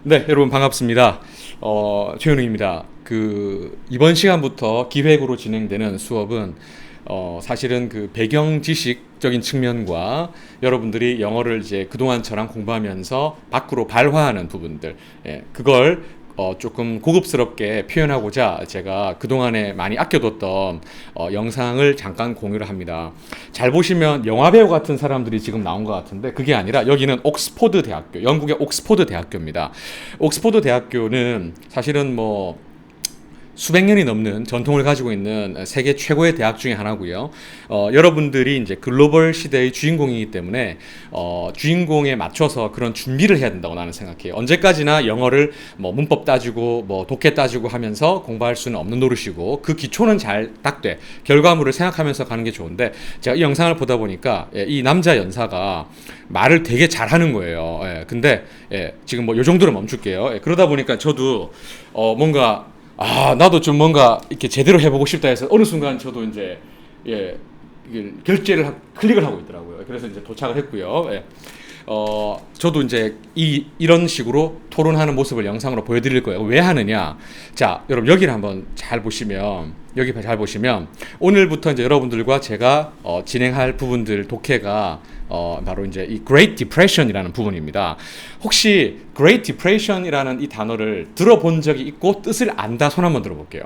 네, 여러분 반갑습니다. 최현웅입니다. 이번 시간부터 기획으로 진행되는 수업은 사실은 그 배경 지식적인 측면과 여러분들이 영어를 이제 그동안 저랑 공부하면서 밖으로 발화하는 부분들, 그걸 조금 고급스럽게 표현하고자 제가 그동안에 많이 아껴뒀던 영상을 잠깐 공유를 합니다. 잘 보시면 영화배우 같은 사람들이 지금 나온 것 같은데 그게 아니라 여기는 옥스포드 대학교, 영국의 옥스포드 대학교입니다. 옥스포드 대학교는 사실은 수백 년이 넘는 전통을 가지고 있는 세계 최고의 대학 중에 하나고요. 여러분들이 이제 글로벌 시대의 주인공이기 때문에 주인공에 맞춰서 그런 준비를 해야 된다고 나는 생각해요. 언제까지나 영어를 문법 따지고 독해 따지고 하면서 공부할 수는 없는 노릇이고 그 기초는 잘 딱 돼. 결과물을 생각하면서 가는 게 좋은데 제가 이 영상을 보다 보니까 이 남자 연사가 말을 되게 잘하는 거예요. 근데 지금 요 정도로 멈출게요. 그러다 보니까 저도 뭔가 나도 좀 뭔가 이렇게 제대로 해보고 싶다 해서 어느 순간 저도 이제 결제를 클릭을 하고 있더라고요. 그래서 이제 도착을 했고요. 저도 이제 이런 식으로 토론하는 모습을 영상으로 보여드릴 거예요. 왜 하느냐? 자, 여러분 여기를 한번 잘 보시면 오늘부터 이제 여러분들과 제가 진행할 부분들 독해가 바로 이제 이 Great Depression이라는 부분입니다. 혹시 Great Depression이라는 이 단어를 들어본 적이 있고 뜻을 안다 손 한번 들어볼게요.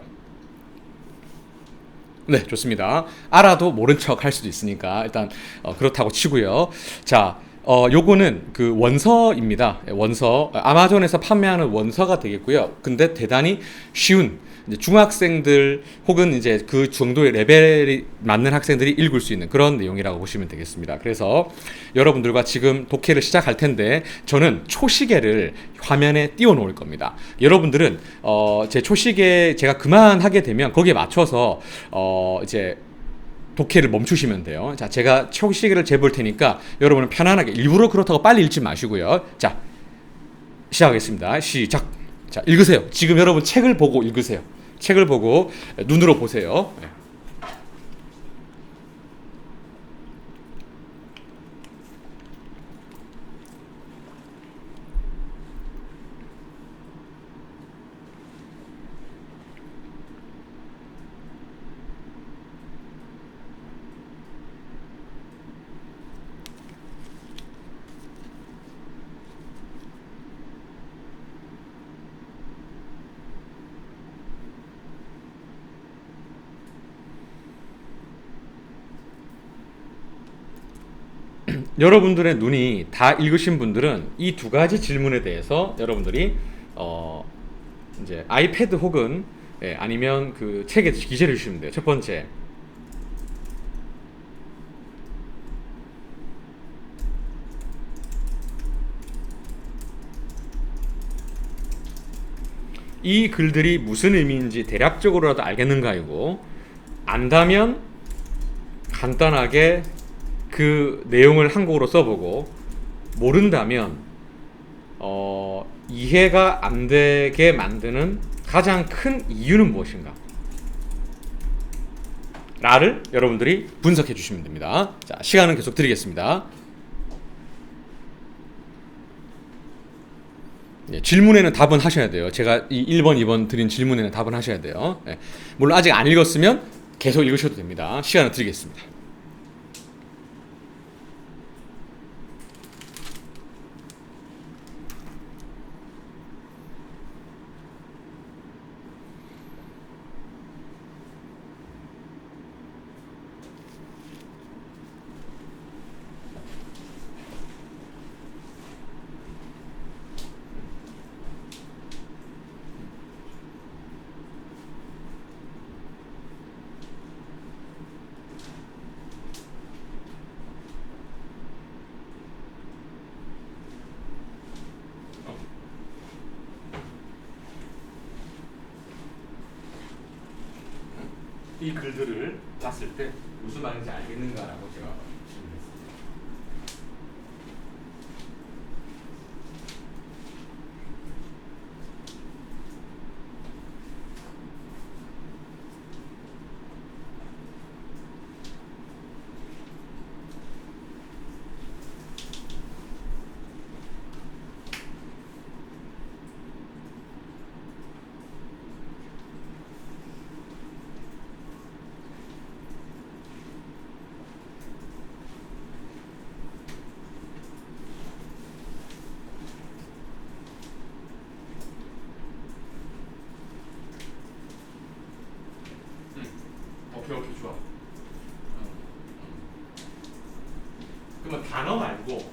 네, 좋습니다. 알아도 모른 척 할 수도 있으니까 일단 그렇다고 치고요. 자, 요거는 그 원서입니다. 원서, 아마존에서 판매하는 원서가 되겠고요. 근데 대단히 쉬운, 이제 중학생들 혹은 이제 그 정도의 레벨이 맞는 학생들이 읽을 수 있는 그런 내용이라고 보시면 되겠습니다. 그래서 여러분들과 지금 독해를 시작할 텐데 저는 초시계를 화면에 띄워 놓을 겁니다. 여러분들은 제 초시계 제가 그만하게 되면 거기에 맞춰서 이제 독해를 멈추시면 돼요. 자, 제가 초시계를 재볼 테니까 여러분은 편안하게 일부러 그렇다고 빨리 읽지 마시고요. 자, 시작하겠습니다. 시작. 자, 읽으세요. 지금 여러분 책을 보고 읽으세요. 책을 보고 눈으로 보세요. 여러분들의 눈이 다 읽으신 분들은 이 두 가지 질문에 대해서 여러분들이 이제 아이패드 혹은 아니면 그 책에 기재를 주시면 돼요. 첫 번째, 이 글들이 무슨 의미인지 대략적으로라도 알겠는가이고, 안다면 간단하게 그 내용을 한국어로 써보고, 모른다면 이해가 안 되게 만드는 가장 큰 이유는 무엇인가? 라를 여러분들이 분석해 주시면 됩니다. 자, 시간은 계속 드리겠습니다. 질문에는 답은 하셔야 돼요. 제가 이 1번, 2번 드린 질문에는 답은 하셔야 돼요. 물론 아직 안 읽었으면 계속 읽으셔도 됩니다. 시간을 드리겠습니다. 이 글들을 봤을 때 무슨 말인지 알겠는가라고 제가 질문했습니다. 단어 말고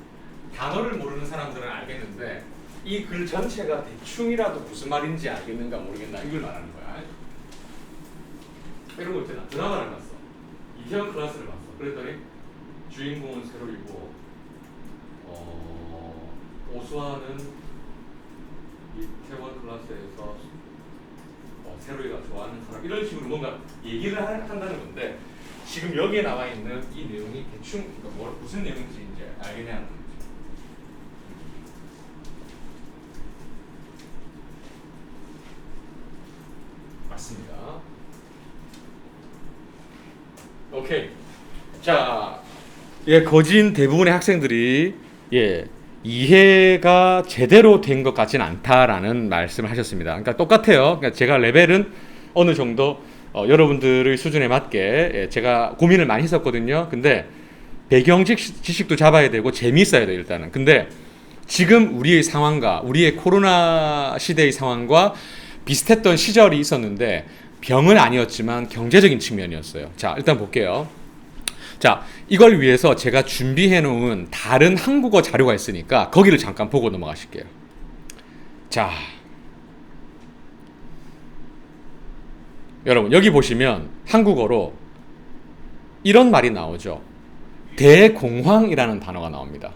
단어를 모르는 사람들은 알겠는데 이 글 전체가 대충이라도 무슨 말인지 알겠는가 모르겠나 이걸 말하는 거야. 이런 거 있잖아. 드라마를 봤어. 이태원 클라스를 봤어. 그랬더니 주인공은 세로이고 오수아는 이태원 클라스에서 세로이가 좋아하는 사람 이런 식으로 뭔가 얘기를 한다는 건데 지금 여기에 나와 있는 이 내용이 대충 무슨 내용인지 이제 알겠냐는 거죠. 맞습니다. 오케이. 자, 거진 대부분의 학생들이 이해가 제대로 된 것 같지는 않다라는 말씀을 하셨습니다. 그러니까 똑같아요. 그러니까 제가 레벨은 어느 정도 여러분들의 수준에 맞게 제가 고민을 많이 했었거든요. 근데 배경 지식도 잡아야 되고 재미있어야 돼요, 일단은. 근데 지금 우리의 상황과 우리의 코로나 시대의 상황과 비슷했던 시절이 있었는데 병은 아니었지만 경제적인 측면이었어요. 자, 일단 볼게요. 자, 이걸 위해서 제가 준비해 놓은 다른 한국어 자료가 있으니까 거기를 잠깐 보고 넘어가실게요. 자, 여러분 여기 보시면 한국어로 이런 말이 나오죠. 대공황이라는 단어가 나옵니다.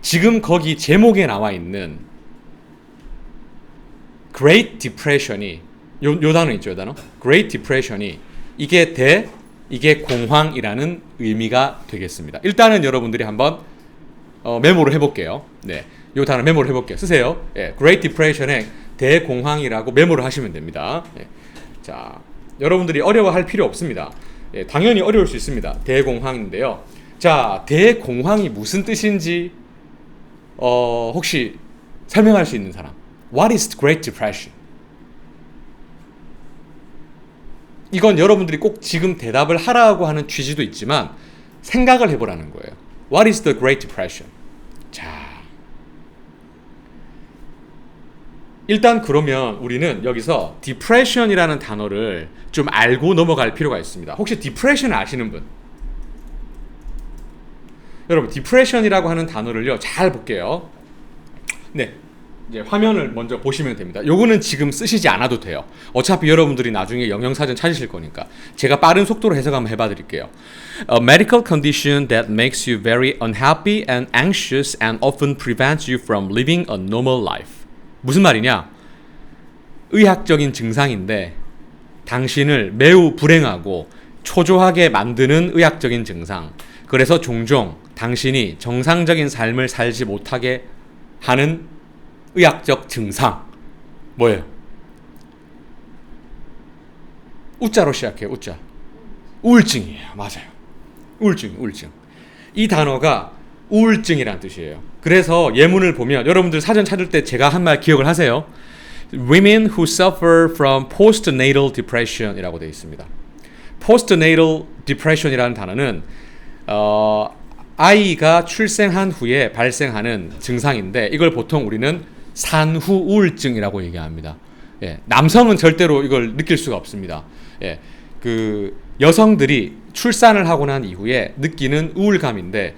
지금 거기 제목에 나와 있는 Great Depression이 요 단어 있죠, 요 단어. Great Depression이 이게 공황이라는 의미가 되겠습니다. 일단은 여러분들이 한번 메모를 해볼게요. 네, 요 단어 메모를 해볼게요. 쓰세요. Great Depression의 대공황이라고 메모를 하시면 됩니다. 자, 여러분들이 어려워할 필요 없습니다. 당연히 어려울 수 있습니다. 대공황인데요. 자, 대공황이 무슨 뜻인지 혹시 설명할 수 있는 사람? What is the Great Depression? 이건 여러분들이 꼭 지금 대답을 하라고 하는 취지도 있지만 생각을 해보라는 거예요. What is the Great Depression? 자, 일단 그러면 우리는 여기서 depression이라는 단어를 좀 알고 넘어갈 필요가 있습니다. 혹시 depression 아시는 분? 여러분 depression이라고 하는 단어를요 잘 볼게요. 네, 이제 화면을 먼저 보시면 됩니다. 요거는 지금 쓰시지 않아도 돼요. 어차피 여러분들이 나중에 영양사전 찾으실 거니까 제가 빠른 속도로 해석 한번 해봐 드릴게요. A medical condition that makes you very unhappy and anxious and often prevents you from living a normal life. 무슨 말이냐? 의학적인 증상인데 당신을 매우 불행하고 초조하게 만드는 의학적인 증상. 그래서 종종 당신이 정상적인 삶을 살지 못하게 하는 의학적 증상. 뭐예요? 우자로 시작해요. 우자. 우울증이에요. 맞아요. 우울증. 이 단어가 우울증이라는 뜻이에요. 그래서 예문을 보면 여러분들 사전 찾을 때 제가 한 말 기억을 하세요. Women who suffer from postnatal depression 이라고 되어 있습니다. postnatal depression이라는 단어는 아이가 출생한 후에 발생하는 증상인데 이걸 보통 우리는 산후 우울증이라고 얘기합니다. 남성은 절대로 이걸 느낄 수가 없습니다. 그 여성들이 출산을 하고 난 이후에 느끼는 우울감인데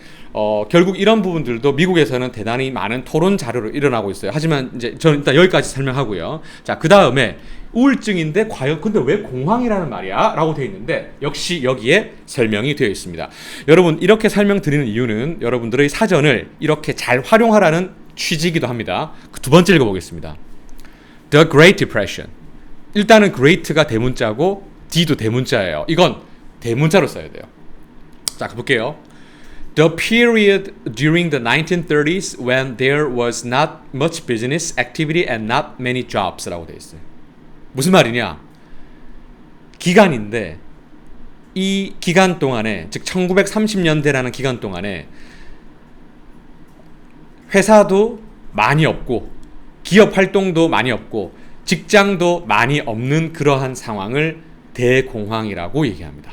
결국 이런 부분들도 미국에서는 대단히 많은 토론 자료로 일어나고 있어요. 하지만 이제 저는 일단 여기까지 설명하고요. 자, 그 다음에 우울증인데 과연 근데 왜 공황이라는 말이야? 라고 되어 있는데 역시 여기에 설명이 되어 있습니다. 여러분 이렇게 설명드리는 이유는 여러분들의 사전을 이렇게 잘 활용하라는 취지이기도 합니다. 두 번째 읽어보겠습니다. The Great Depression. 일단은 Great가 대문자고 D도 대문자예요. 이건 대문자로 써야 돼요. 자, 볼게요. The period during the 1930s when there was not much business activity and not many jobs라고 되어 있어요. 무슨 말이냐? 기간인데 이 기간 동안에 즉 1930년대라는 기간 동안에 회사도 많이 없고 기업 활동도 많이 없고 직장도 많이 없는 그러한 상황을 대공황이라고 얘기합니다.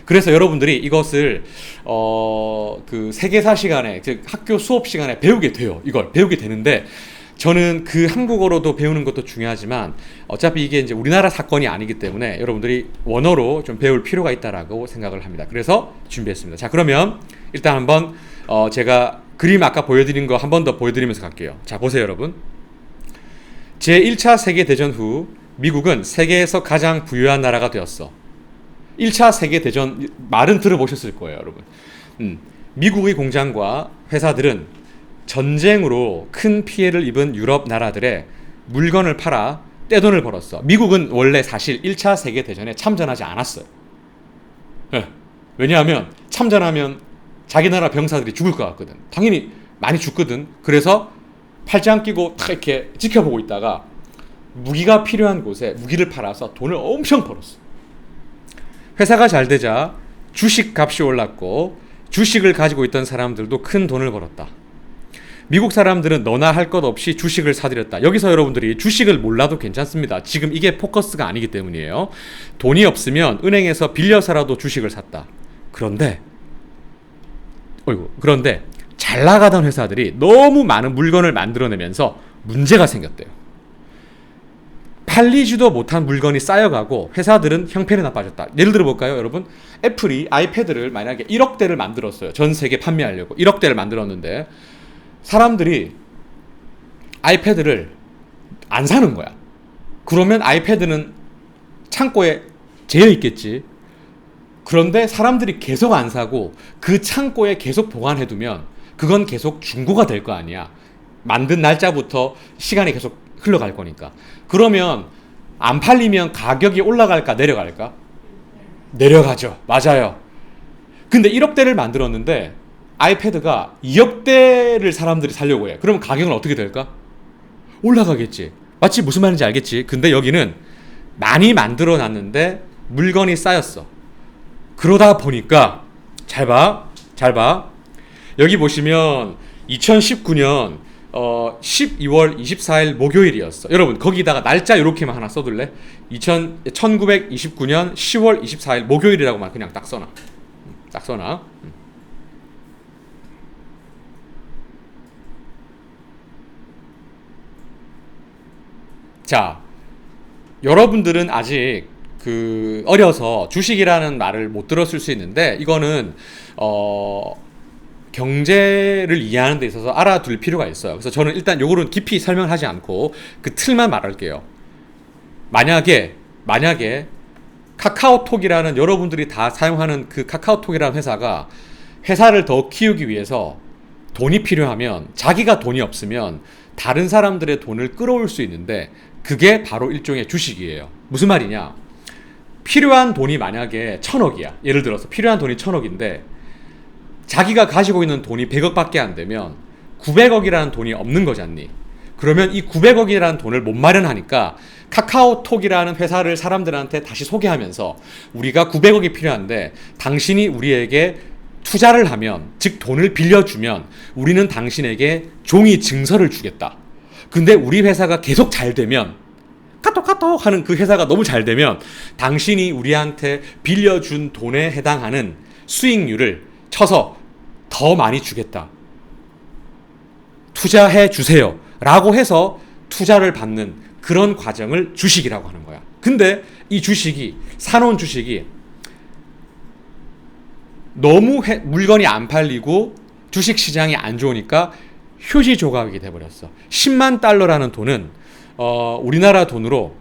그래서 여러분들이 이것을 그 세계사 시간에 즉 학교 수업 시간에 배우게 돼요. 이걸 배우게 되는데 저는 그 한국어로도 배우는 것도 중요하지만 어차피 이게 이제 우리나라 사건이 아니기 때문에 여러분들이 원어로 좀 배울 필요가 있다라고 생각을 합니다. 그래서 준비했습니다. 자, 그러면 일단 한번 제가 그림 아까 보여드린 거 한 번 더 보여드리면서 갈게요. 자, 보세요, 여러분. 제1차 세계대전 후 미국은 세계에서 가장 부유한 나라가 되었어. 1차 세계대전 말은 들어보셨을 거예요, 여러분. 미국의 공장과 회사들은 전쟁으로 큰 피해를 입은 유럽 나라들의 물건을 팔아 떼돈을 벌었어. 미국은 원래 사실 1차 세계대전에 참전하지 않았어요. 네. 왜냐하면 참전하면 자기 나라 병사들이 죽을 것 같거든. 당연히 많이 죽거든. 그래서 팔짱 끼고 딱 이렇게 지켜보고 있다가 무기가 필요한 곳에 무기를 팔아서 돈을 엄청 벌었어. 회사가 잘 되자 주식 값이 올랐고 주식을 가지고 있던 사람들도 큰 돈을 벌었다. 미국 사람들은 너나 할 것 없이 주식을 사들였다. 여기서 여러분들이 주식을 몰라도 괜찮습니다. 지금 이게 포커스가 아니기 때문이에요. 돈이 없으면 은행에서 빌려서라도 주식을 샀다. 그런데 잘 나가던 회사들이 너무 많은 물건을 만들어내면서 문제가 생겼대요. 팔리지도 못한 물건이 쌓여가고 회사들은 형편이 나빠졌다. 예를 들어 볼까요, 여러분? 애플이 아이패드를 만약에 1억 대를 만들었어요. 전 세계 판매하려고 1억 대를 만들었는데 사람들이 아이패드를 안 사는 거야. 그러면 아이패드는 창고에 재여 있겠지. 그런데 사람들이 계속 안 사고 그 창고에 계속 보관해두면 그건 계속 중고가 될 거 아니야. 만든 날짜부터 시간이 계속 흘러갈 거니까. 그러면 안 팔리면 가격이 올라갈까 내려갈까? 내려가죠. 맞아요. 근데 1억 대를 만들었는데 아이패드가 2억 대를 사람들이 사려고 해. 그러면 가격은 어떻게 될까? 올라가겠지. 마치 무슨 말인지 알겠지? 근데 여기는 많이 만들어 놨는데 물건이 쌓였어. 그러다 보니까 잘 봐. 여기 보시면 2019년 12월 24일 목요일이었어. 여러분 거기다가 날짜 이렇게만 하나 써둘래? 1929년 10월 24일 목요일이라고만 그냥 딱 써놔. 자, 여러분들은 아직 어려서 주식이라는 말을 못 들었을 수 있는데 이거는 경제를 이해하는 데 있어서 알아둘 필요가 있어요. 그래서 저는 일단 요거는 깊이 설명을 하지 않고 그 틀만 말할게요. 만약에 카카오톡이라는 여러분들이 다 사용하는 그 카카오톡이라는 회사가 회사를 더 키우기 위해서 돈이 필요하면 자기가 돈이 없으면 다른 사람들의 돈을 끌어올 수 있는데 그게 바로 일종의 주식이에요. 무슨 말이냐? 필요한 돈이 만약에 1,000억이야. 예를 들어서 필요한 돈이 1,000억인데 자기가 가지고 있는 돈이 100억밖에 안 되면 900억이라는 돈이 없는 거잖니. 그러면 이 900억이라는 돈을 못 마련하니까 카카오톡이라는 회사를 사람들한테 다시 소개하면서 우리가 900억이 필요한데 당신이 우리에게 투자를 하면, 즉 돈을 빌려주면 우리는 당신에게 종이 증서를 주겠다. 근데 우리 회사가 계속 잘 되면, 카톡 하는 그 회사가 너무 잘 되면 당신이 우리한테 빌려준 돈에 해당하는 수익률을 쳐서 더 많이 주겠다. 투자해 주세요. 라고 해서 투자를 받는 그런 과정을 주식이라고 하는 거야. 근데 이 주식이, 사놓은 주식이 너무 물건이 안 팔리고 주식 시장이 안 좋으니까 휴지 조각이 돼버렸어. 10만 달러라는 돈은 우리나라 돈으로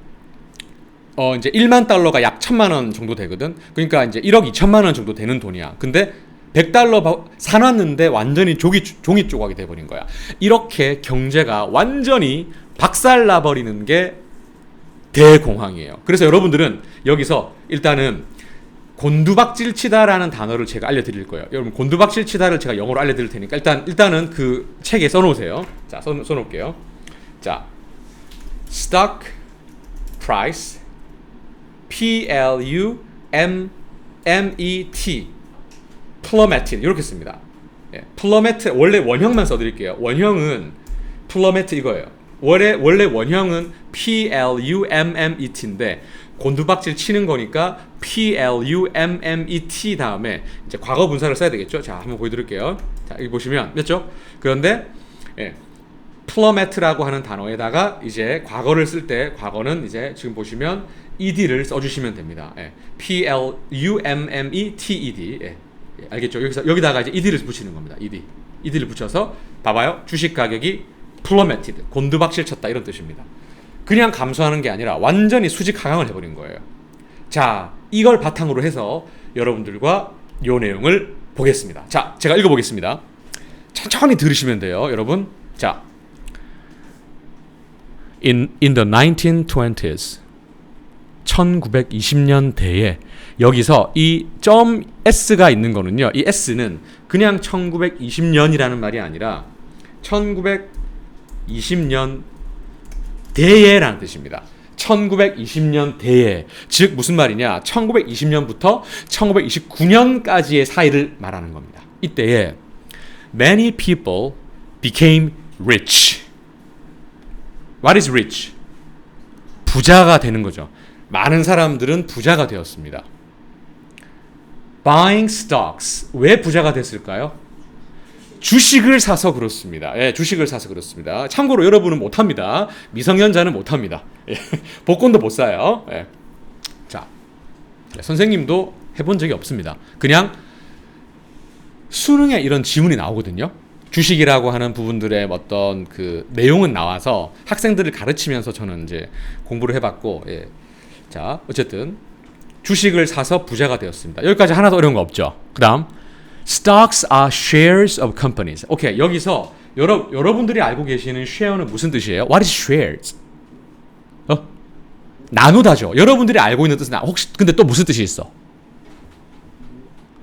이제 1만 달러가 약 1,000만 원 정도 되거든. 그러니까 이제 1억 2천만 원 정도 되는 돈이야. 근데 100달러 사놨는데 완전히 종이 조각이 돼버린 거야. 이렇게 경제가 완전히 박살나버리는 게 대공황이에요. 그래서 여러분들은 여기서 일단은 곤두박질치다라는 단어를 제가 알려드릴 거예요. 여러분 곤두박질치다를 제가 영어로 알려드릴 테니까 일단은 그 책에 써놓으세요. 자, 써놓을게요. 자, stock price, P-L-U-M-M-E-T, plummeted 이렇게 씁니다. 예, plummeted 원래 원형만 써드릴게요. 원형은 plummeted 이거예요. 원래 원형은 P-L-U-M-M-E-T인데 곤두박질 치는 거니까 P-L-U-M-M-E-T 다음에 이제 과거 분사를 써야 되겠죠. 자, 한번 보여드릴게요. 자, 여기 보시면 됐죠? 그런데 plummet라고 하는 단어에다가 이제 과거를 쓸 때 과거는 이제 지금 보시면 ed를 써주시면 됩니다. P-L-U-M-M-E-T-E-D. 예, 알겠죠? 여기다가 이제 ed를 붙이는 겁니다. ed를 붙여서 봐봐요. 주식 가격이 plummeted, 곤두박질 쳤다 이런 뜻입니다. 그냥 감소하는 게 아니라 완전히 수직 하강을 해버린 거예요. 자, 이걸 바탕으로 해서 여러분들과 이 내용을 보겠습니다. 자, 제가 읽어보겠습니다. 천천히 들으시면 돼요, 여러분. 자, in the 1920s, 1920년대에 여기서 이 점 S가 있는 거는요. 이 S는 그냥 1920년이라는 말이 아니라 1920년 대에라는 뜻입니다. 1920년대에, 즉 무슨 말이냐? 1920년부터 1929년까지의 사이를 말하는 겁니다. 이때에 many people became rich. What is rich? 부자가 되는 거죠. 많은 사람들은 부자가 되었습니다. Buying stocks. 왜 부자가 됐을까요? 주식을 사서 그렇습니다. 예, 주식을 사서 그렇습니다. 참고로 여러분은 못합니다. 미성년자는 못합니다. 예, 복권도 못 사요. 예. 자, 선생님도 해본 적이 없습니다. 그냥 수능에 이런 지문이 나오거든요. 주식이라고 하는 부분들의 어떤 그 내용은 나와서 학생들을 가르치면서 저는 이제 공부를 해봤고, 예. 자, 어쨌든 주식을 사서 부자가 되었습니다. 여기까지 하나도 어려운 거 없죠. 그다음 Stocks are shares of companies. 오케이, 여기서 여러분들이 알고 계시는 share는 무슨 뜻이에요? What is shares? 나누다죠. 여러분들이 알고 있는 뜻은 혹시 근데 또 무슨 뜻이 있어?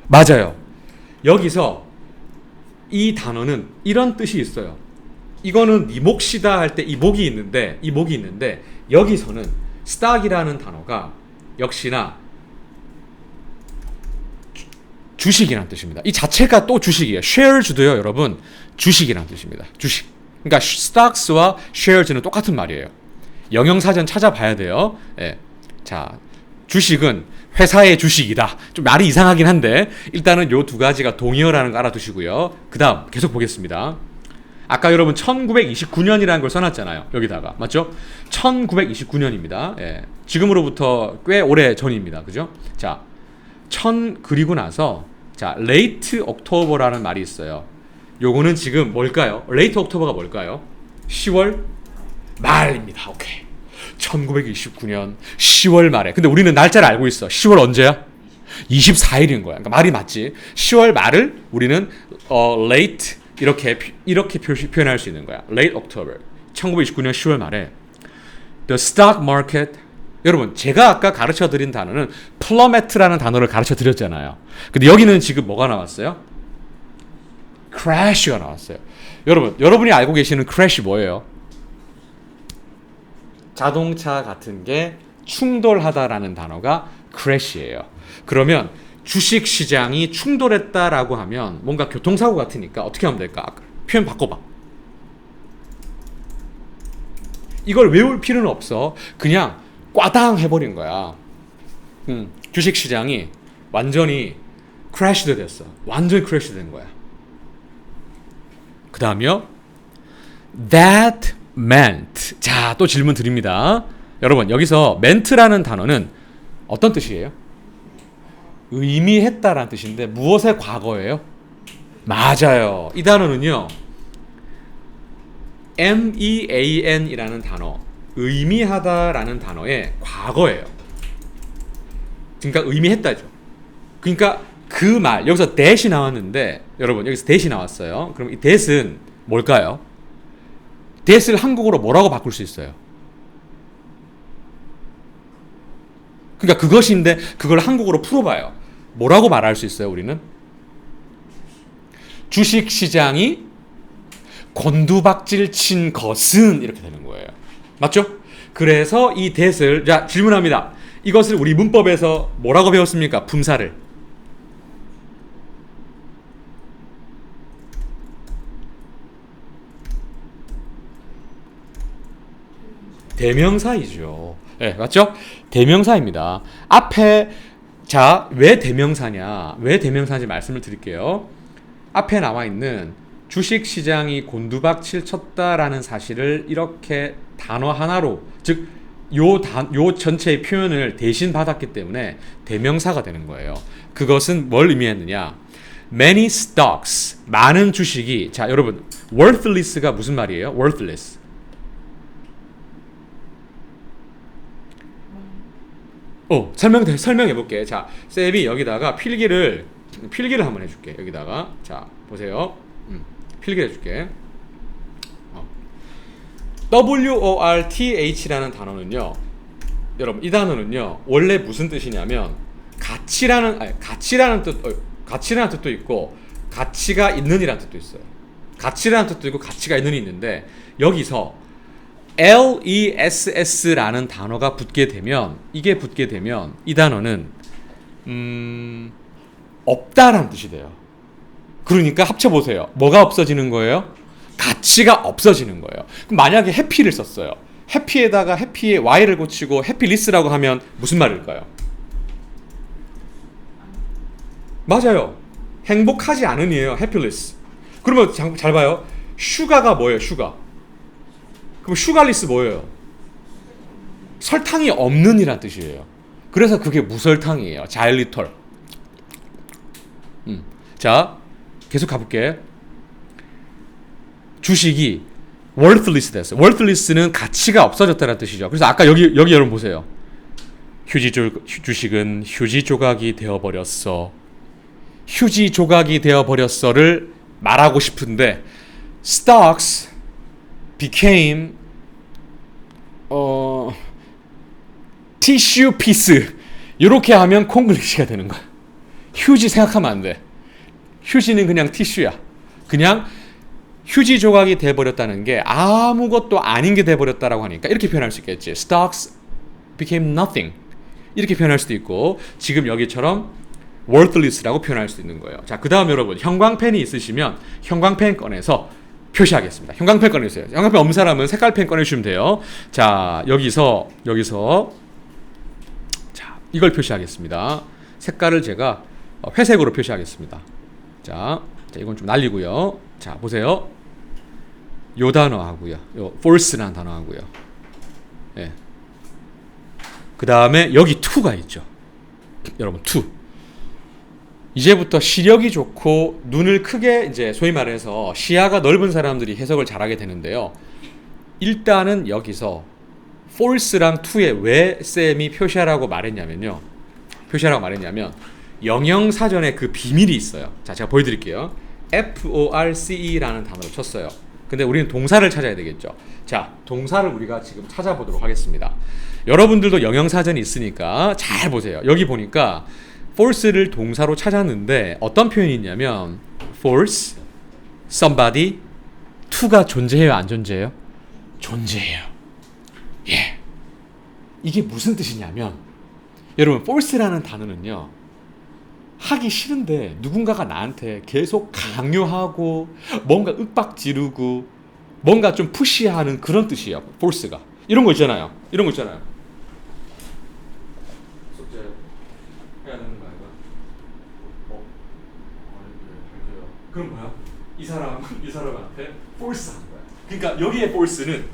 맞아요. 여기서 이 단어는 이런 뜻이 있어요. 이거는 네 몫이다 할 때 이 목이 있는데 여기서는 stock이라는 단어가 역시나 주식이라는 뜻입니다. 이 자체가 또 주식이에요. shares도요, 여러분, 주식이라는 뜻입니다. 주식. 그러니까 stocks와 shares는 똑같은 말이에요. 영영사전 찾아봐야 돼요. 예. 자, 주식은 회사의 주식이다. 좀 말이 이상하긴 한데 일단은 요 두 가지가 동의어라는 거 알아두시고요. 그 다음 계속 보겠습니다. 아까 여러분 1929년이라는 걸 써놨잖아요. 여기다가. 맞죠? 1929년입니다. 예. 지금으로부터 꽤 오래 전입니다. 그죠? 자, 그리고 나서 자, late October라는 말이 있어요. 요거는 지금 뭘까요? late October가 뭘까요? 10월 말입니다. 오케이. 1929년 10월 말에. 근데 우리는 날짜를 알고 있어. 10월 언제야? 24일인 거야. 그러니까 말이 맞지. 10월 말을 우리는 late 이렇게 표현할 수 있는 거야. late October. 1929년 10월 말에 the stock market. 여러분, 제가 아까 가르쳐드린 단어는 plummet라는 단어를 가르쳐드렸잖아요. 근데 여기는 지금 뭐가 나왔어요? crash가 나왔어요. 여러분이 알고 계시는 crash 뭐예요? 자동차 같은 게 충돌하다라는 단어가 crash예요. 그러면 주식 시장이 충돌했다라고 하면 뭔가 교통사고 같으니까 어떻게 하면 될까? 표현 바꿔봐. 이걸 외울 필요는 없어. 그냥 꽈당 해버린 거야. 주식 시장이 완전히 크래시드 됐어. 완전히 크래시드 된 거야. 그 다음이요. That meant. 자, 또 질문 드립니다. 여러분, 여기서 ment라는 단어는 어떤 뜻이에요? 의미했다라는 뜻인데 무엇의 과거예요? 맞아요. 이 단어는요. mean이라는 단어, 의미하다라는 단어의 과거예요. 그러니까 의미했다죠. 그러니까 그 말, 여기서 that이 나왔는데 여러분, 여기서 that이 나왔어요. 그럼 이 that은 뭘까요? that을 한국어로 뭐라고 바꿀 수 있어요? 그러니까 그것인데 그걸 한국어로 풀어봐요. 뭐라고 말할 수 있어요, 우리는? 주식시장이 곤두박질 친 것은 이렇게 되는 거예요. 맞죠? 그래서 이 that을, 자, 질문합니다. 이것을 우리 문법에서 뭐라고 배웠습니까? 품사를. 대명사이죠. 네, 맞죠? 대명사입니다. 앞에, 자, 왜 대명사냐? 왜 대명사인지 말씀을 드릴게요. 앞에 나와 있는 주식시장이 곤두박질 쳤다라는 사실을 이렇게 단어 하나로, 즉 요 전체의 표현을 대신 받았기 때문에 대명사가 되는 거예요. 그것은 뭘 의미했느냐? many stocks, 많은 주식이, 자 여러분 worthless가 무슨 말이에요? worthless. 설명해 볼게. 자, 쌤이 여기다가 필기를 한번 해줄게. 여기다가 자 보세요. 필기를 해줄게. WORTH라는 단어는요, 여러분 이 단어는요 원래 무슨 뜻이냐면 가치라는 뜻도 있고 가치가 있는이라는 뜻도 있어요. 가치라는 뜻도 있고 가치가 있는이 있는데 여기서 LESS라는 단어가 붙게 되면 이 단어는 없다라는 뜻이 돼요. 그러니까 합쳐보세요. 뭐가 없어지는 거예요? 가치가 없어지는 거예요. 그럼 만약에 해피를 썼어요. 해피에다가 해피에 Y를 고치고 해피리스라고 하면 무슨 말일까요? 맞아요. 행복하지 않은이에요. 해피리스. 그러면 잘 봐요. 슈가가 뭐예요? 슈가. 그럼 슈갈리스 뭐예요? 설탕이 없는 이란 뜻이에요. 그래서 그게 무설탕이에요. 자일리톨. 자, 계속 가볼게. 주식이 worthless 됐어요. worthless는 가치가 없어졌다는 뜻이죠. 그래서 아까 여기 여러분 보세요. 주식은 휴지 조각이 되어버렸어. 휴지 조각이 되어버렸어를 말하고 싶은데 stocks became tissue piece 이렇게 하면 콩글리시가 되는 거야. 휴지 생각하면 안 돼. 휴지는 그냥 티슈야. 그냥 휴지 조각이 돼버렸다는 게 아무것도 아닌 게 돼버렸다라고 하니까 이렇게 표현할 수 있겠지. Stocks became nothing 이렇게 표현할 수도 있고 지금 여기처럼 worthless라고 표현할 수 있는 거예요. 자, 그 다음 여러분 형광펜이 있으시면 형광펜 꺼내서 표시하겠습니다. 형광펜 꺼내주세요. 형광펜 없는 사람은 색깔펜 꺼내주시면 돼요. 자, 여기서 자 이걸 표시하겠습니다. 색깔을 제가 회색으로 표시하겠습니다. 자, 이건 좀 날리고요. 자, 보세요. 요 단어하고요. 요 force라는 단어하고요. 예. 그 다음에 여기 to가 있죠. 여러분 to. 이제부터 시력이 좋고 눈을 크게 이제 소위 말해서 시야가 넓은 사람들이 해석을 잘하게 되는데요. 일단은 여기서 force랑 to에 왜 쌤이 표시하라고 말했냐면 영영사전에 그 비밀이 있어요. 자, 제가 보여드릴게요. FORCE라는 단어를 쳤어요. 근데 우리는 동사를 찾아야 되겠죠. 자, 동사를 우리가 지금 찾아보도록 하겠습니다. 여러분들도 영영사전이 있으니까 잘 보세요. 여기 보니까 force를 동사로 찾았는데 어떤 표현이 있냐면 force, somebody, to가 존재해요? 안 존재해요? 존재해요. 예. 이게 무슨 뜻이냐면 여러분 force라는 단어는요 하기 싫은데 누군가가 나한테 계속 강요하고 뭔가 윽박 지르고 뭔가 좀 푸시하는 그런 뜻이에요. force가. 이런 거 있잖아요. 숙제 해야 되는 거 아닌가? 그럼 뭐야? 이 사람한테 force한 거야. 그러니까 여기에 force는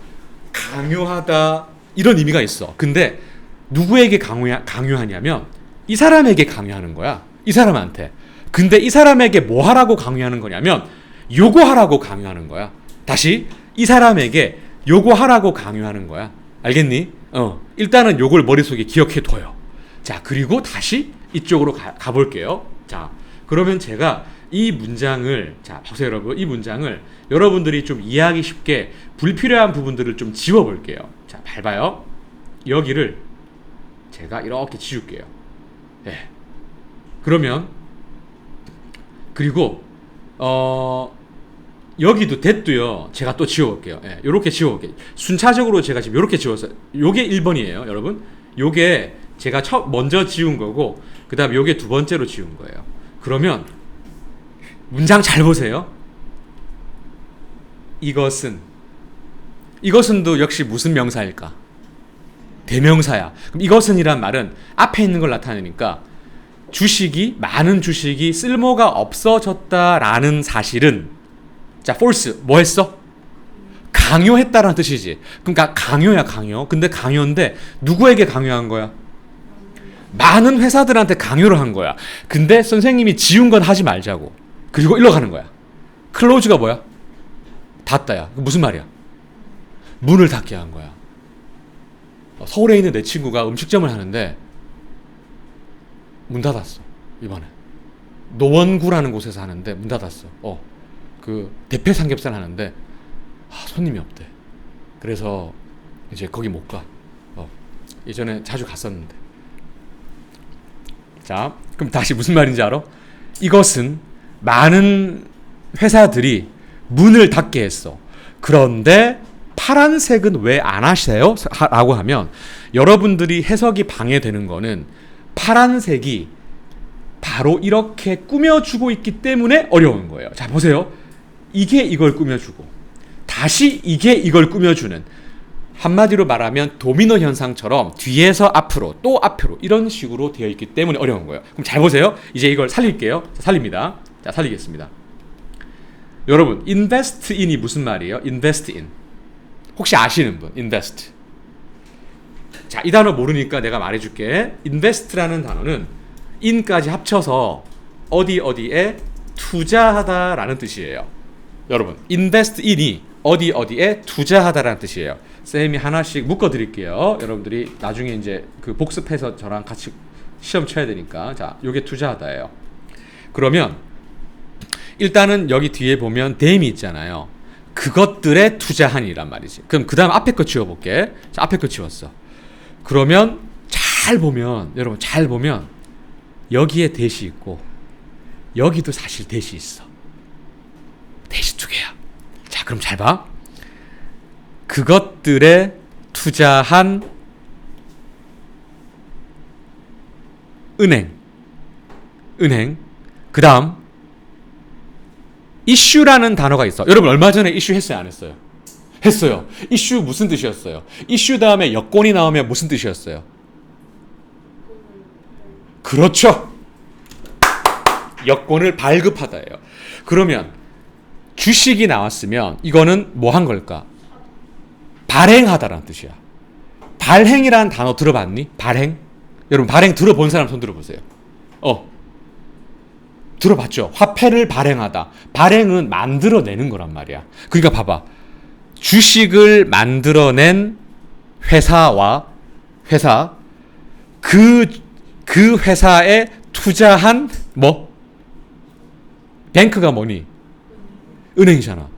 강요하다 이런 의미가 있어. 근데 누구에게 강요하냐면 이 사람에게 강요하는 거야. 이 사람한테. 근데 이 사람에게 뭐 하라고 강요하는 거냐면 요거하라고 강요하는 거야. 다시 이 사람에게 요거하라고 강요하는 거야. 알겠니? 일단은 요걸 머릿속에 기억해 둬요. 자, 그리고 다시 이쪽으로 가볼게요. 자, 그러면 제가 이 문장을, 자, 보세요, 여러분. 이 문장을 여러분들이 좀 이해하기 쉽게 불필요한 부분들을 좀 지워볼게요. 자, 밟아요. 여기를 제가 이렇게 지울게요. 네. 그러면, 그리고, 여기도 that도요, 제가 또 지워볼게요. 예, 요렇게 지워볼게요. 순차적으로 제가 지금 요렇게 지웠어요. 요게 1번이에요, 여러분. 요게 제가 먼저 지운 거고, 그 다음에 요게 두 번째로 지운 거예요. 그러면, 문장 잘 보세요. 이것은도 역시 무슨 명사일까? 대명사야. 그럼 이것은이란 말은 앞에 있는 걸 나타내니까 많은 주식이 쓸모가 없어졌다라는 사실은 자, force 뭐 했어? 강요했다라는 뜻이지. 그러니까 강요야, 강요. 근데 강요인데 누구에게 강요한 거야? 많은 회사들한테 강요를 한 거야. 근데 선생님이 지운 건 하지 말자고. 그리고 일로 가는 거야. close가 뭐야? 닫다야. 무슨 말이야? 문을 닫게 한 거야. 서울에 있는 내 친구가 음식점을 하는데 문 닫았어. 이번에 노원구라는 곳에서 하는데 문 닫았어. 그 대패 삼겹살 하는데 손님이 없대. 그래서 이제 거기 못 가. 예전에 자주 갔었는데. 자, 그럼 다시 무슨 말인지 알아? 이것은 많은 회사들이 문을 닫게 했어. 그런데 파란색은 왜 안 하세요? 라고 하면 여러분들이 해석이 방해되는 거는 파란색이 바로 이렇게 꾸며주고 있기 때문에 어려운 거예요. 자, 보세요. 이게 이걸 꾸며주고 다시 이게 이걸 꾸며주는, 한마디로 말하면 도미노 현상처럼 뒤에서 앞으로 또 앞으로 이런 식으로 되어 있기 때문에 어려운 거예요. 그럼 잘 보세요. 이제 이걸 살릴게요. 자, 살립니다. 자, 살리겠습니다. 여러분, invest in이 무슨 말이에요? invest in. 혹시 아시는 분? invest. 자, 이 단어 모르니까 내가 말해줄게. invest라는 단어는 in까지 합쳐서 어디에 투자하다라는 뜻이에요. 여러분, invest in이 어디에 투자하다라는 뜻이에요. 쌤이 하나씩 묶어드릴게요. 여러분들이 나중에 이제 그 복습해서 저랑 같이 시험 쳐야 되니까. 자, 요게 투자하다예요. 그러면 일단은 여기 뒤에 보면 them이 있잖아요. 그것들에 투자한이란 말이지. 그럼 그 다음 앞에 거 지워볼게. 자, 앞에 거 지웠어. 그러면 잘 보면, 여러분 잘 보면 여기에 대시 있고 여기도 사실 대시 있어. 대시 두 개야. 자, 그럼 잘 봐. 그것들에 투자한 은행. 그 다음 이슈라는 단어가 있어. 여러분 얼마 전에 이슈 했어요, 안 했어요? 했어요. 이슈 무슨 뜻이었어요? 이슈 다음에 여권이 나오면 무슨 뜻이었어요? 그렇죠. 여권을 발급하다예요. 그러면 주식이 나왔으면 이거는 뭐 한 걸까? 발행하다라는 뜻이야. 발행이라는 단어 들어봤니? 발행? 여러분 발행 들어본 사람 손 들어보세요. 들어봤죠? 화폐를 발행하다. 발행은 만들어내는 거란 말이야. 그러니까 봐봐. 주식을 만들어낸 회사, 그 회사에 투자한 뱅크가 뭐니? 은행이잖아.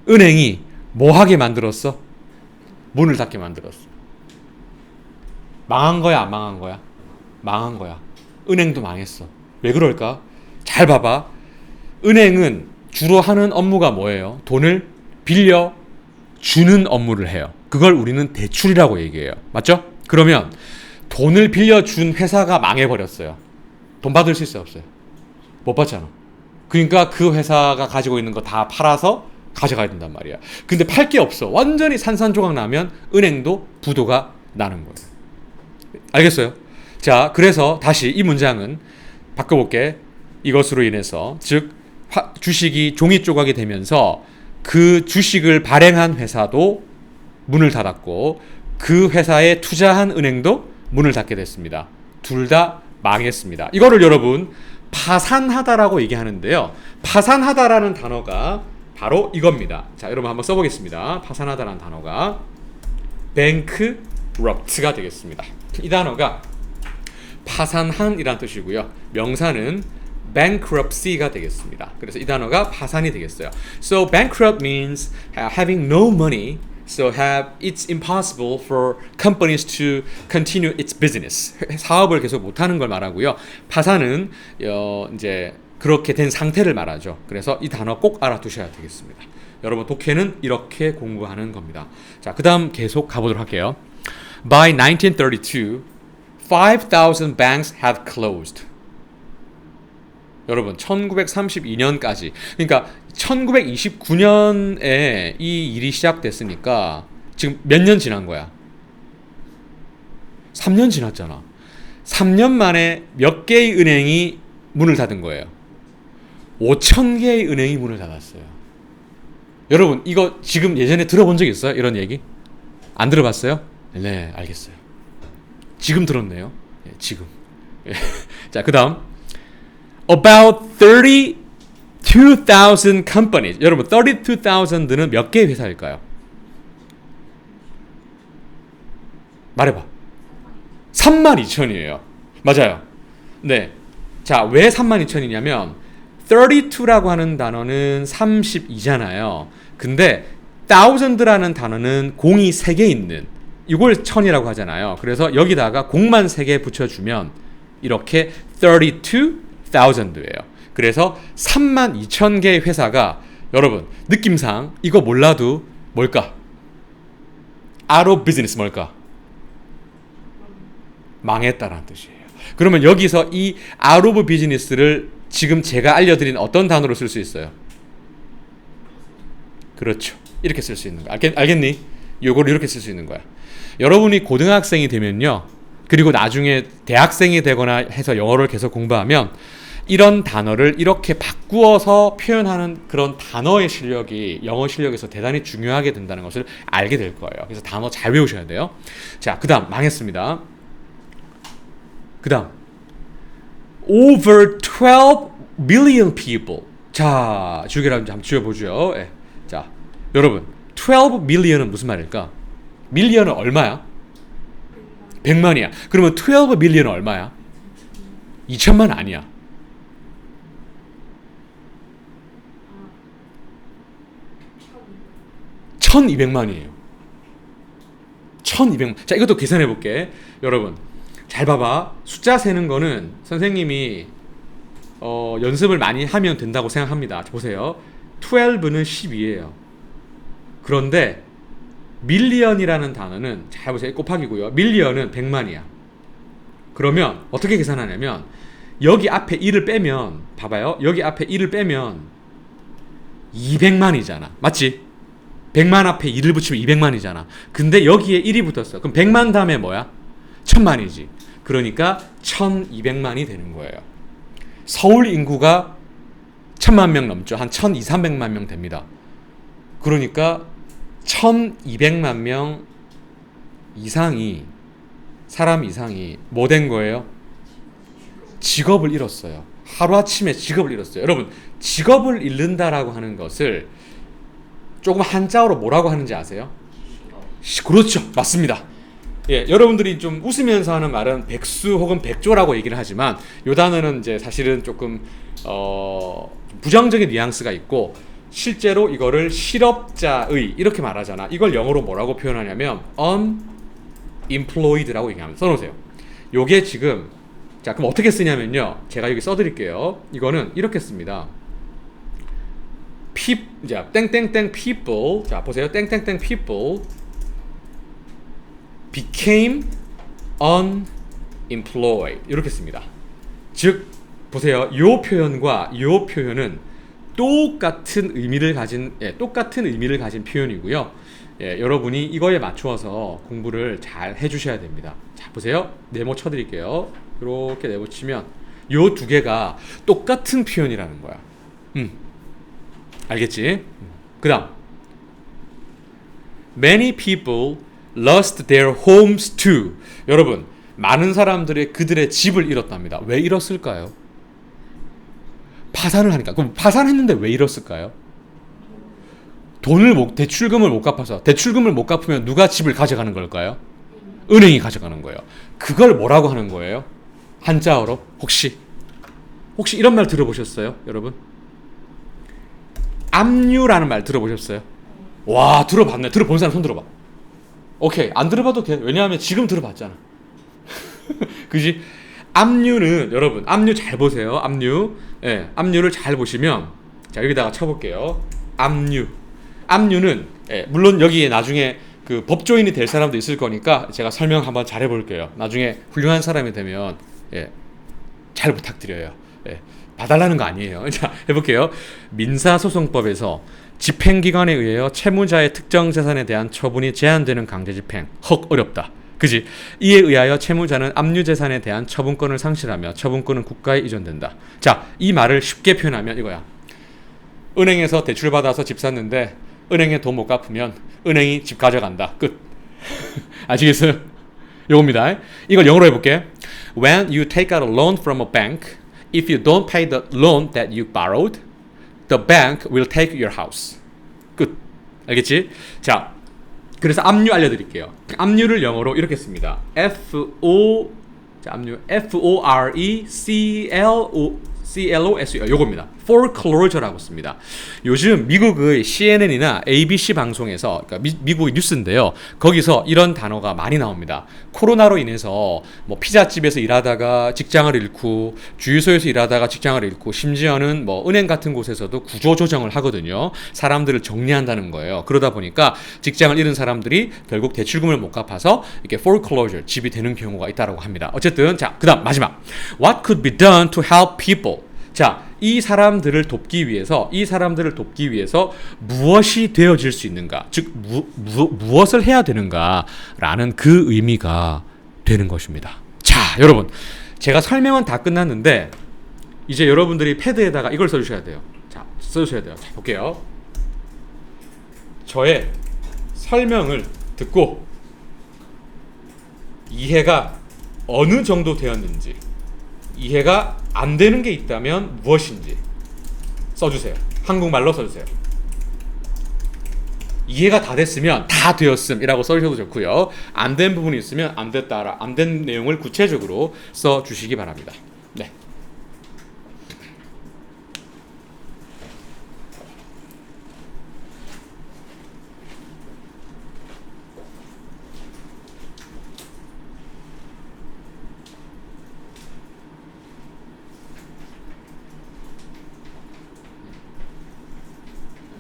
은행이 뭐 하게 만들었어? 문을 닫게 만들었어. 망한 거야, 안 망한 거야? 망한 거야. 은행도 망했어. 왜 그럴까? 잘 봐봐. 은행은 주로 하는 업무가 뭐예요? 돈을 빌려 주는 업무를 해요. 그걸 우리는 대출이라고 얘기해요. 맞죠? 그러면 돈을 빌려준 회사가 망해버렸어요. 돈 받을 수 있어요, 없어요? 못 받잖아. 그러니까 그 회사가 가지고 있는 거 다 팔아서 가져가야 된단 말이야. 근데 팔 게 없어. 완전히 산산조각 나면 은행도 부도가 나는 거예요. 알겠어요? 자, 그래서 다시 이 문장은 바꿔볼게. 이것으로 인해서, 즉 주식이 종이 조각이 되면서 그 주식을 발행한 회사도 문을 닫았고 그 회사에 투자한 은행도 문을 닫게 됐습니다. 둘 다 망했습니다. 이거를 여러분 파산하다라고 얘기하는데요. 파산하다라는 단어가 바로 이겁니다. 자, 여러분 한번 써보겠습니다. 파산하다라는 단어가 bankrupt가 되겠습니다. 이 단어가 파산한이라는 뜻이고요. 명사는 bankruptcy가 되겠습니다. 그래서 이 단어가 파산이 되겠어요. So bankrupt means having no money. So it's impossible for companies to continue its business. 사업을 계속 못하는 걸 말하고요. 파산은 이제 그렇게 된 상태를 말하죠. 그래서 이 단어 꼭 알아두셔야 되겠습니다. 여러분 독해는 이렇게 공부하는 겁니다. 자, 그 다음 계속 가보도록 할게요. By 1932, 5,000 banks had closed. 여러분 1932년까지, 그러니까 1929년에 이 일이 시작됐으니까 지금 몇 년 지난 거야? 3년 지났잖아. 3년 만에 몇 개의 은행이 문을 닫은 거예요? 5,000개의 은행이 문을 닫았어요. 여러분 이거 지금 예전에 들어본 적 있어요? 이런 얘기? 안 들어봤어요? 네, 알겠어요. 지금 들었네요. 네, 지금. 자, 그 다음 About 32,000 companies. 여러분, 32,000는 몇 개의 회사일까요? 말해봐. 32,000이에요. 맞아요. 네. 자, 왜 32,000이냐면 32라고 하는 단어는 32잖아요. 근데 thousand라는 단어는 공이 3개 있는 이걸 1000이라고 하잖아요. 그래서 여기다가 공만 3개 붙여주면 이렇게 32,000예요. 그래서 32,000개의 회사가 여러분 느낌상 이거 몰라도 뭘까? out of business 뭘까? 망했다라는 뜻이에요. 그러면 여기서 이 out of business를 지금 제가 알려드린 어떤 단어로 쓸 수 있어요? 그렇죠. 이렇게 쓸 수 있는 거야. 알겠니? 요걸 이렇게 쓸 수 있는 거야. 여러분이 고등학생이 되면요. 그리고 나중에 대학생이 되거나 해서 영어를 계속 공부하면 이런 단어를 이렇게 바꾸어서 표현하는 그런 단어의 실력이 영어 실력에서 대단히 중요하게 된다는 것을 알게 될 거예요. 그래서 단어 잘 외우셔야 돼요. 자, 그 다음 망했습니다. 그 다음 over 12 million people. 자, 주기를 한번 지워보죠. 예. 자, 여러분 12 million은 무슨 말일까? 밀리언은 얼마야? 100만이야. 그러면 12 million은 얼마야? 2천만 아니야. 1200만이에요. 1200만. 자, 이것도 계산해 볼게. 여러분, 잘 봐봐. 숫자 세는 거는 선생님이 연습을 많이 하면 된다고 생각합니다. 보세요. 12는 10이에요. 그런데 밀리언이라는 단어는 잘 보세요. 곱하기고요. 밀리언은 100만이야. 그러면 어떻게 계산하냐면 여기 앞에 1을 빼면 봐봐요. 여기 앞에 1을 빼면 200만이잖아. 맞지? 100만 앞에 1을 붙이면 200만이잖아. 근데 여기에 1이 붙었어. 그럼 100만 다음에 뭐야? 1000만이지. 그러니까 1200만이 되는 거예요. 서울 인구가 1000만 명 넘죠. 한 1200~300만 명 됩니다. 그러니까 1200만 명 이상이 사람 이상이 뭐 된 거예요? 직업을 잃었어요. 하루아침에 직업을 잃었어요. 여러분, 직업을 잃는다라고 하는 것을 조금 한자어로 뭐라고 하는지 아세요? 그렇죠. 맞습니다. 예, 여러분들이 좀 웃으면서 하는 말은 백수 혹은 백조라고 얘기를 하지만 이 단어는 이제 사실은 조금 부정적인 뉘앙스가 있고 실제로 이거를 실업자의 이렇게 말하잖아. 이걸 영어로 뭐라고 표현하냐면 unemployed라고 얘기하면 써놓으세요. 요게 지금 자, 그럼 어떻게 쓰냐면요. 제가 여기 써드릴게요. 이거는 이렇게 씁니다. 자, 땡땡땡 people. 자, 보세요. 땡땡땡 people became unemployed. 이렇게 씁니다. 즉, 보세요. 요 표현과 요 표현은 똑같은 의미를 가진 표현이고요. 예, 여러분이 이거에 맞추어서 공부를 잘 해주셔야 됩니다. 자, 보세요. 네모 쳐드릴게요. 이렇게 네모 치면 요 두 개가 똑같은 표현이라는 거야. 알겠지? 그 다음 Many people lost their homes too. 여러분, 많은 사람들이 그들의 집을 잃었답니다. 왜 잃었을까요? 파산을 하니까. 그럼 파산했는데 왜 잃었을까요? 대출금을 못 갚아서. 대출금을 못 갚으면 누가 집을 가져가는 걸까요? 은행이 가져가는 거예요. 그걸 뭐라고 하는 거예요? 한자어로? 혹시 이런 말 들어보셨어요, 여러분? 압류라는 말 들어보셨어요? 와, 들어봤네. 들어본 사람 손 들어봐. 오케이, 안 들어봐도 돼. 왜냐하면 지금 들어봤잖아. 그지? 압류는 여러분, 압류 잘 보세요. 압류. 예, 압류를 잘 보시면 자, 여기다가 쳐볼게요. 압류는 예, 물론 여기에 나중에 그 법조인이 될 사람도 있을 거니까 제가 설명 한번 잘 해볼게요. 나중에 훌륭한 사람이 되면 예, 잘 부탁드려요. 예, 봐달라는 거 아니에요. 자, 해볼게요. 민사소송법에서 집행기관에 의하여 채무자의 특정 재산에 대한 처분이 제한되는 강제집행. 어렵다. 그지? 이에 의하여 채무자는 압류재산에 대한 처분권을 상실하며 처분권은 국가에 이전된다. 자, 이 말을 쉽게 표현하면 이거야. 은행에서 대출받아서 집 샀는데 은행에 돈 못 갚으면 은행이 집 가져간다. 끝. 아시겠어요? 요겁니다. 이걸 영어로 해볼게. When you take out a loan from a bank, if you don't pay the loan that you borrowed, the bank will take your house. 끝. 알겠지? 자, 그래서 압류 알려드릴게요. 압류를 영어로 이렇게 씁니다. F-O-R-E-C-L-O-S-E 요겁니다. foreclosure라고 씁니다. 요즘 미국의 CNN이나 ABC 방송에서, 그러니까 미국의 뉴스인데요. 거기서 이런 단어가 많이 나옵니다. 코로나로 인해서 뭐 피자집에서 일하다가 직장을 잃고, 주유소에서 일하다가 직장을 잃고, 심지어는 뭐 은행 같은 곳에서도 구조조정을 하거든요. 사람들을 정리한다는 거예요. 그러다 보니까 직장을 잃은 사람들이 결국 대출금을 못 갚아서 이렇게 foreclosure, 집이 되는 경우가 있다고 합니다. 어쨌든 자, 그다음 마지막. What could be done to help people? 자, 이 사람들을 돕기 위해서 무엇이 되어질 수 있는가? 즉 무엇을 해야 되는가라는 그 의미가 되는 것입니다. 자, 여러분, 제가 설명은 다 끝났는데 이제 여러분들이 패드에다가 이걸 써주셔야 돼요. 자, 써주셔야 돼요. 자, 볼게요. 저의 설명을 듣고 이해가 어느 정도 되었는지, 이해가 안 되는 게 있다면 무엇인지 써주세요. 한국말로 써주세요. 이해가 다 됐으면 다 되었음이라고 써주셔도 좋고요. 안 된 부분이 있으면 안 됐다, 안 된 내용을 구체적으로 써주시기 바랍니다. 네.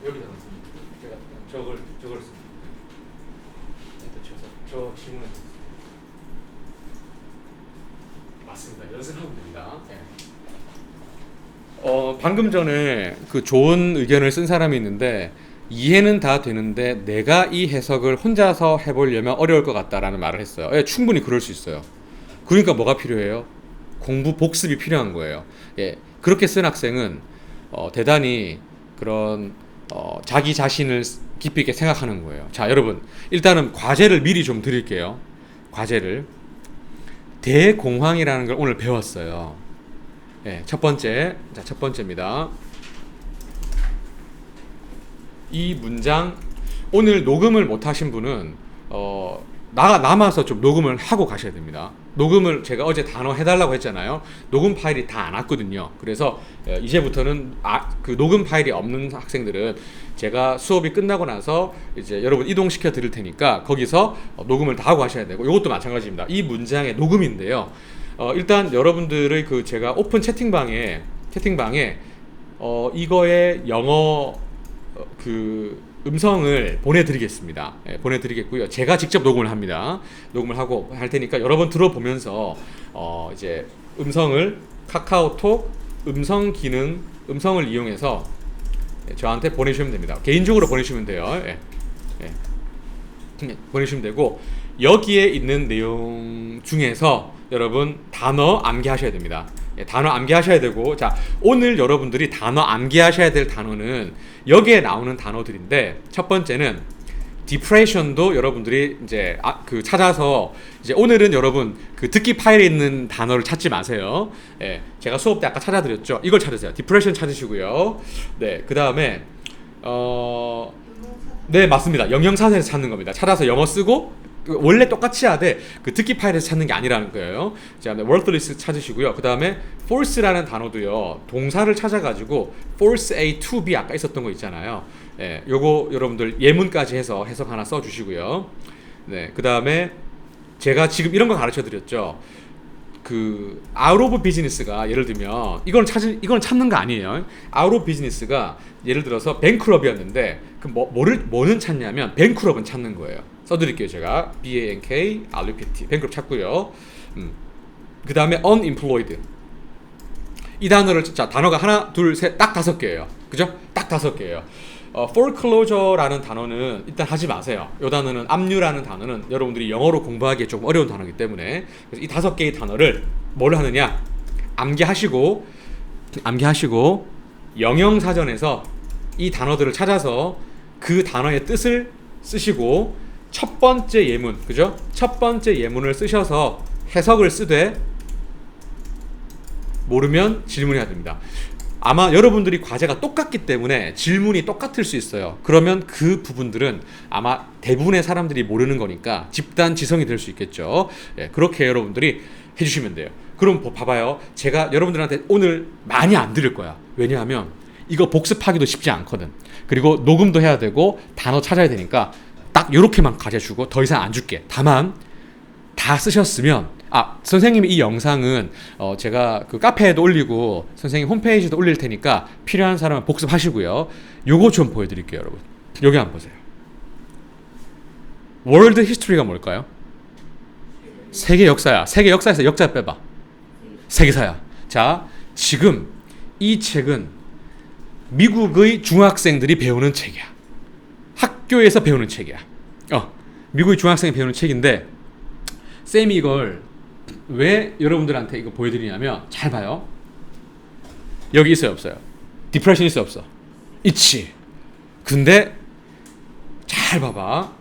여기다 넣습니다. 제가 저걸 씁니다. 저 질문을 맞습니다. 연습하면 됩니다. 네. 방금 전에 그 좋은 의견을 쓴 사람이 있는데 이해는 다 되는데 내가 이 해석을 혼자서 해보려면 어려울 것 같다라는 말을 했어요. 예, 충분히 그럴 수 있어요. 그러니까 뭐가 필요해요? 공부 복습이 필요한 거예요. 예, 그렇게 쓴 학생은 대단히 그런 자기 자신을 깊이 있게 생각하는 거예요. 자, 여러분, 일단은 과제를 미리 좀 드릴게요. 과제를. 대공황이라는 걸 오늘 배웠어요. 네, 첫 번째입니다. 이 문장, 오늘 녹음을 못 하신 분은 남아서 좀 녹음을 하고 가셔야 됩니다. 녹음을 제가 어제 단어 해달라고 했잖아요. 녹음 파일이 다 안 왔거든요. 그래서 이제부터는 그 녹음 파일이 없는 학생들은 제가 수업이 끝나고 나서 이제 여러분 이동시켜 드릴 테니까 거기서 녹음을 다 하고 하셔야 되고, 이것도 마찬가지입니다. 이 문장의 녹음인데요. 일단 여러분들의 그 제가 오픈 채팅방에 이거의 영어 그 음성을 보내드리겠습니다. 보내드리겠고요. 제가 직접 녹음을 합니다. 녹음을 하고 할 테니까 여러분 들어보면서 이제 음성을 카카오톡 음성 기능, 음성을 이용해서 저한테 보내주시면 됩니다. 개인적으로 보내주시면 돼요. 보내주시면 되고, 여기에 있는 내용 중에서 여러분 단어 암기하셔야 됩니다. 단어 암기하셔야 되고, 자, 오늘 여러분들이 단어 암기하셔야 될 단어는 여기에 나오는 단어들인데, 첫 번째는 depression도 여러분들이 이제 그 찾아서, 이제 오늘은 여러분 그 듣기 파일에 있는 단어를 찾지 마세요. 제가 수업 때 아까 찾아드렸죠. 이걸 찾으세요. depression 찾으시고요. 네, 그 다음에 네, 맞습니다. 영영사전에서 찾는 겁니다. 찾아서 영어 쓰고, 원래 똑같이 해야 돼. 그 듣기 파일에서 찾는 게 아니라는 거예요. 자, worthless 찾으시고요. 그 다음에 force라는 단어도요, 동사를 찾아가지고 force A to B 아까 있었던 거 있잖아요. 요거 여러분들 예문까지 해서 해석 하나 써주시고요. 네, 그 다음에 제가 지금 이런 거 가르쳐 드렸죠. 그 out of business가 예를 들면 이건 찾는 거 아니에요. out of business가 예를 들어서 bankrupt이었는데 그 뭐는 찾냐면 bankrupt은 찾는 거예요. 써드릴게요. 제가 BANK RUPT bankrupt 찾고요. 그 다음에 unemployed, 이 단어를, 자, 단어가 하나 둘 셋 딱 5개예요. 그죠? 딱 5개예요. foreclosure라는 단어는 일단 하지 마세요. 이 단어는 압류라는 단어는 여러분들이 영어로 공부하기에 조금 어려운 단어이기 때문에, 그래서 이 5개의 단어를 뭘 하느냐, 암기하시고 영영사전에서 이 단어들을 찾아서 그 단어의 뜻을 쓰시고, 첫 번째 예문, 그죠? 첫 번째 예문을 쓰셔서 해석을 쓰되 모르면 질문해야 됩니다. 아마 여러분들이 과제가 똑같기 때문에 질문이 똑같을 수 있어요. 그러면 그 부분들은 아마 대부분의 사람들이 모르는 거니까 집단 지성이 될 수 있겠죠. 예, 그렇게 여러분들이 해주시면 돼요. 그럼 봐봐요. 제가 여러분들한테 오늘 많이 안 드릴 거야. 왜냐하면 이거 복습하기도 쉽지 않거든. 그리고 녹음도 해야 되고 단어 찾아야 되니까 딱 요렇게만 과제 주고 더 이상 안 줄게. 다만 다 쓰셨으면 선생님이 이 영상은 제가 그 카페에도 올리고 선생님 홈페이지도 올릴 테니까 필요한 사람은 복습하시고요. 요거 좀 보여드릴게요, 여러분. 여기 한번 보세요. 월드 히스토리가 뭘까요? 세계 역사야. 세계 역사에서 역사 빼봐. 세계사야. 자, 지금 이 책은 미국의 중학생들이 배우는 책이야. 학교에서 배우는 책이야. 미국의 중학생이 배우는 책인데 쌤이 이걸 왜 여러분들한테 이거 보여드리냐면 잘 봐요. 여기 있어요, 없어요? 디프레션 있어요, 없어? 있지. 근데 잘 봐봐.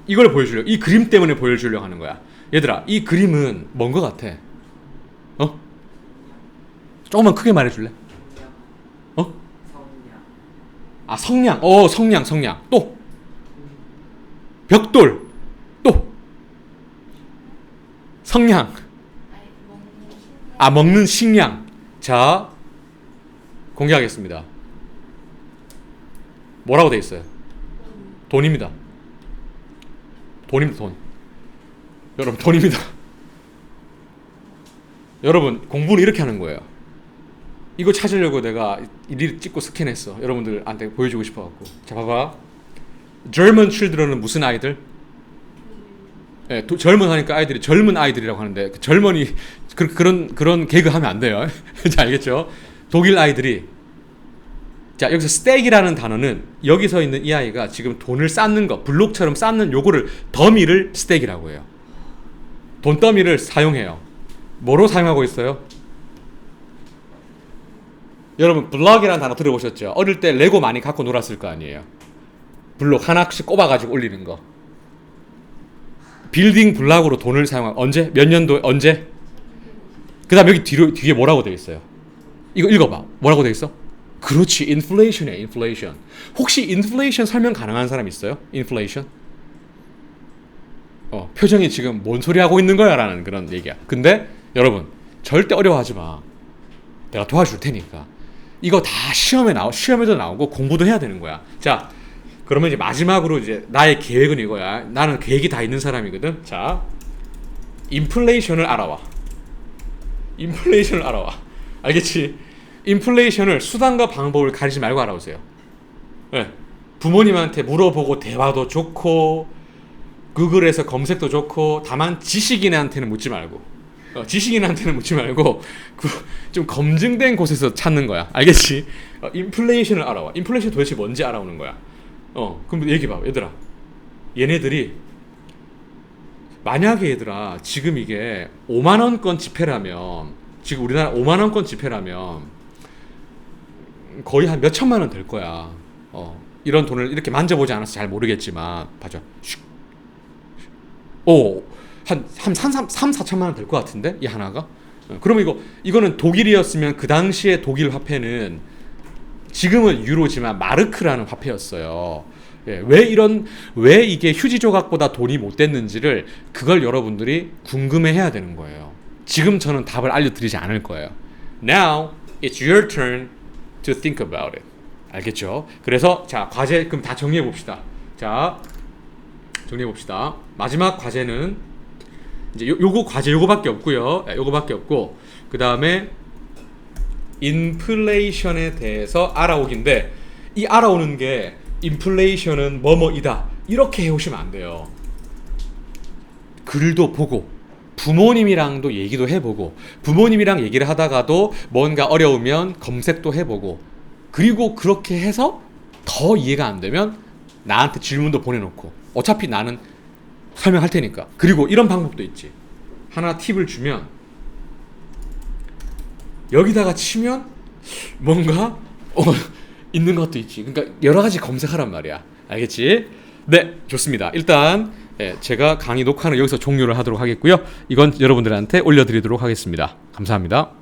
이걸 보여주려고, 이 그림 때문에 보여주려고 하는 거야. 얘들아, 이 그림은 뭔 거 같아? 조금만 크게 말해줄래? 성냥. 성냥. 또 벽돌. 또 성냥. 먹는 식량. 자, 공개하겠습니다. 뭐라고 돼 있어요? 돈입니다. 돈. 여러분, 돈입니다. 여러분, 공부는 이렇게 하는 거예요. 이거 찾으려고 내가 일일이 찍고 스캔했어. 여러분들한테 보여주고 싶어갖고. 자, 봐봐. German children은 무슨 아이들? 예, 젊은 하니까 아이들이 젊은 아이들이라고 하는데 젊은이 그런 개그 하면 안 돼요. 자, 알겠죠? 독일 아이들이. 자, 여기서 스택이라는 단어는 여기서 있는 이 아이가 지금 돈을 쌓는 거, 블록처럼 쌓는 요거를 더미를 스택이라고 해요. 돈더미를 사용해요. 뭐로 사용하고 있어요? 여러분, 블럭이라는 단어 들어보셨죠? 어릴 때 레고 많이 갖고 놀았을 거 아니에요. 블록 하나씩 꼽아가지고 올리는 거. 빌딩 블락으로 돈을 사용하고 언제? 몇 년도에? 언제? 그 다음 여기 뒤에 뭐라고 되어 있어요? 이거 읽어봐. 뭐라고 되어 있어? 그렇지, 인플레이션이에요. 인플레이션. 혹시 인플레이션 설명 가능한 사람 있어요? 인플레이션? 표정이 지금 뭔 소리 하고 있는 거야? 라는 그런 얘기야. 근데 여러분, 절대 어려워하지 마. 내가 도와줄 테니까. 이거 다 시험에도 나오고 공부도 해야 되는 거야. 자, 그러면 이제 마지막으로 이제 나의 계획은 이거야. 나는 계획이 다 있는 사람이거든. 자, 인플레이션을 알아와. 알겠지? 인플레이션을 수단과 방법을 가리지 말고 알아보세요. 네. 부모님한테 물어보고 대화도 좋고 구글에서 검색도 좋고, 다만 지식인한테는 묻지 말고 좀 검증된 곳에서 찾는 거야. 알겠지? 인플레이션을 알아와. 인플레이션 도대체 뭔지 알아오는 거야. 그럼 얘기해봐. 얘들아, 얘네들이 만약에 얘들아 지금 이게 5만원권 지폐라면, 지금 우리나라 5만원권 지폐라면 거의 한 몇 천만 원 될 거야. 이런 돈을 이렇게 만져보지 않아서 잘 모르겠지만 봐줘. 한 3, 4천만 원 될 것 같은데? 이 하나가? 그러면 이거는 독일이었으면 그 당시에 독일 화폐는 지금은 유로지만 마르크라는 화폐였어요. 예, 왜 이게 휴지 조각보다 돈이 못 됐는지를 그걸 여러분들이 궁금해 해야 되는 거예요. 지금 저는 답을 알려드리지 않을 거예요. Now it's your turn to think about it. 알겠죠? 그래서 자, 과제 그럼 다 정리해 봅시다. 자, 정리해 봅시다. 마지막 과제는 이제 요거 과제 요거밖에 없고요. 요거밖에 없고, 그 다음에 인플레이션에 대해서 알아오기인데, 이 알아오는 게 인플레이션은 뭐뭐이다 이렇게 해오시면 안 돼요. 글도 보고 부모님이랑도 얘기도 해보고, 부모님이랑 얘기를 하다가도 뭔가 어려우면 검색도 해보고, 그리고 그렇게 해서 더 이해가 안 되면 나한테 질문도 보내놓고, 어차피 나는 설명할 테니까. 그리고 이런 방법도 있지. 하나 팁을 주면 여기다가 치면 뭔가 있는 것도 있지. 그러니까 여러 가지 검색하란 말이야. 알겠지? 네, 좋습니다. 일단 제가 강의 녹화는 여기서 종료를 하도록 하겠고요. 이건 여러분들한테 올려드리도록 하겠습니다. 감사합니다.